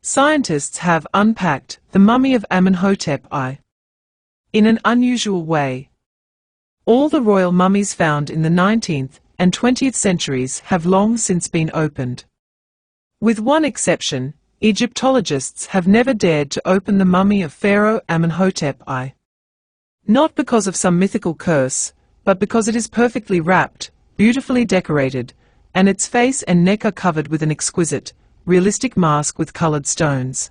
Scientists have unpacked the mummy of Amenhotep I in an unusual way. All the royal mummies found in the 19th and 20th centuries have long since been opened. With one exception, Egyptologists have never dared to open the mummy of Pharaoh Amenhotep I. Not because of some mythical curse, but because it is perfectly wrapped, beautifully decorated, and its face and neck are covered with an exquisite, realistic mask with colored stones.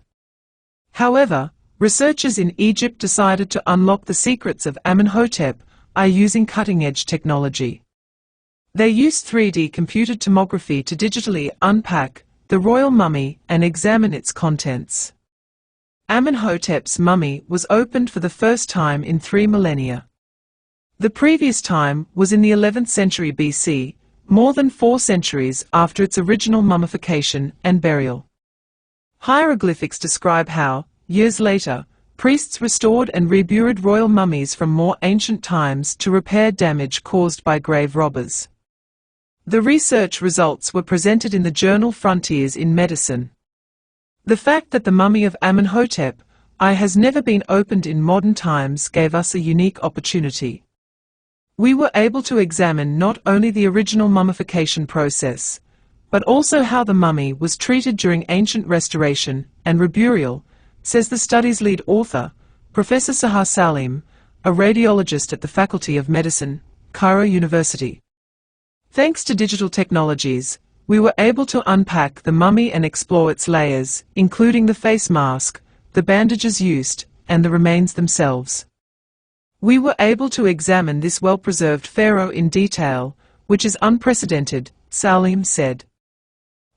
However, researchers in Egypt decided to unlock the secrets of Amenhotep I using cutting-edge technology. They used 3D computed tomography to digitally unpack the royal mummy and examine its contents. Amenhotep's mummy was opened for the first time in 3 millennia. The previous time was in the 11th century BC, more than 4 centuries after its original mummification and burial. Hieroglyphics describe how, years later, priests restored and reburied royal mummies from more ancient times to repair damage caused by grave robbers. The research results were presented in the journal Frontiers in Medicine. The fact that the mummy of Amenhotep I has never been opened in modern times gave us a unique opportunity. We were able to examine not only the original mummification process, but also how the mummy was treated during ancient restoration and reburial, says the study's lead author, Professor Sahar Salim, a radiologist at the Faculty of Medicine, Cairo University. Thanks to digital technologies, we were able to unpack the mummy and explore its layers, including the face mask, the bandages used, and the remains themselves. We were able to examine this well-preserved pharaoh in detail, which is unprecedented, Salim said.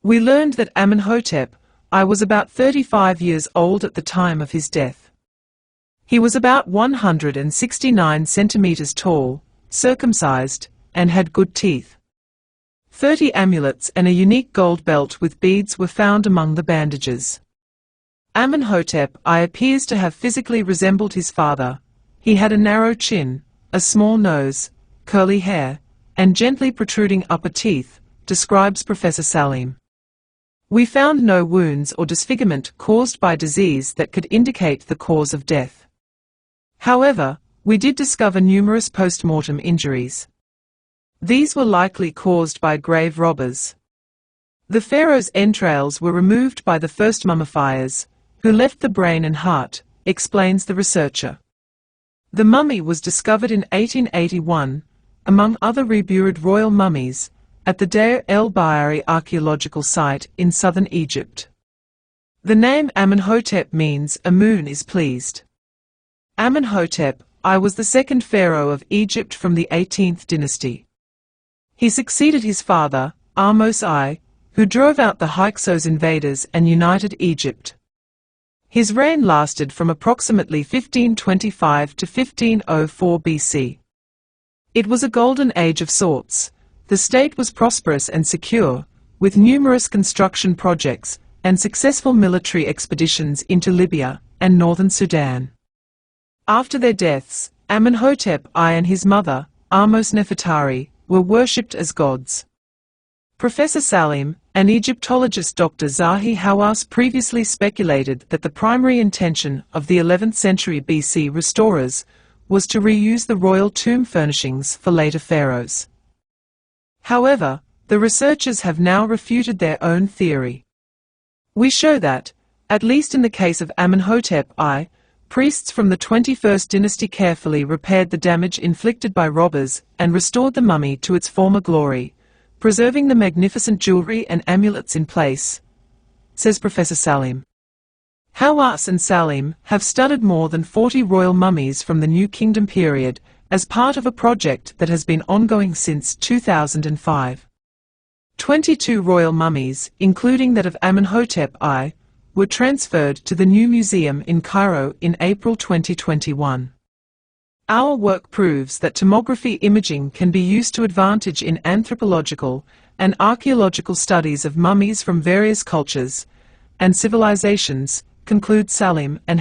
We learned that Amenhotep I was about 35 years old at the time of his death. He was about 169 centimeters tall, circumcised, and had good teeth. 30 amulets and a unique gold belt with beads were found among the bandages. Amenhotep I appears to have physically resembled his father. He had a narrow chin, a small nose, curly hair, and gently protruding upper teeth, describes Professor Salim. We found no wounds or disfigurement caused by disease that could indicate the cause of death. However, we did discover numerous post-mortem injuries. These were likely caused by grave robbers. The pharaoh's entrails were removed by the first mummifiers, who left the brain and heart, explains the researcher. The mummy was discovered in 1881, among other reburied royal mummies, at the Deir el-Bahari archaeological site in southern Egypt. The name Amenhotep means a moon is pleased. Amenhotep I was the second pharaoh of Egypt from the 18th dynasty. He succeeded his father, Ahmose I, who drove out the Hyksos invaders and united Egypt. His reign lasted from approximately 1525 to 1504 BC. It was a golden age of sorts. The state was prosperous and secure, with numerous construction projects and successful military expeditions into Libya and northern Sudan. After their deaths, Amenhotep I and his mother, Ahmose Nefertari, were worshipped as gods. Professor Salim, an Egyptologist Dr. Zahi Hawass previously speculated that the primary intention of the 11th century BC restorers was to reuse the royal tomb furnishings for later pharaohs. However, the researchers have now refuted their own theory. We show that, at least in the case of Amenhotep I, priests from the 21st dynasty carefully repaired the damage inflicted by robbers and restored the mummy to its former glory, preserving the magnificent jewelry and amulets in place, says Professor Salim. Hawass and Salim have studied more than 40 royal mummies from the New Kingdom period as part of a project that has been ongoing since 2005. 22 royal mummies, including that of Amenhotep I, were transferred to the new museum in Cairo in April 2021. Our work proves that tomography imaging can be used to advantage in anthropological and archaeological studies of mummies from various cultures and civilizations, conclude Salim and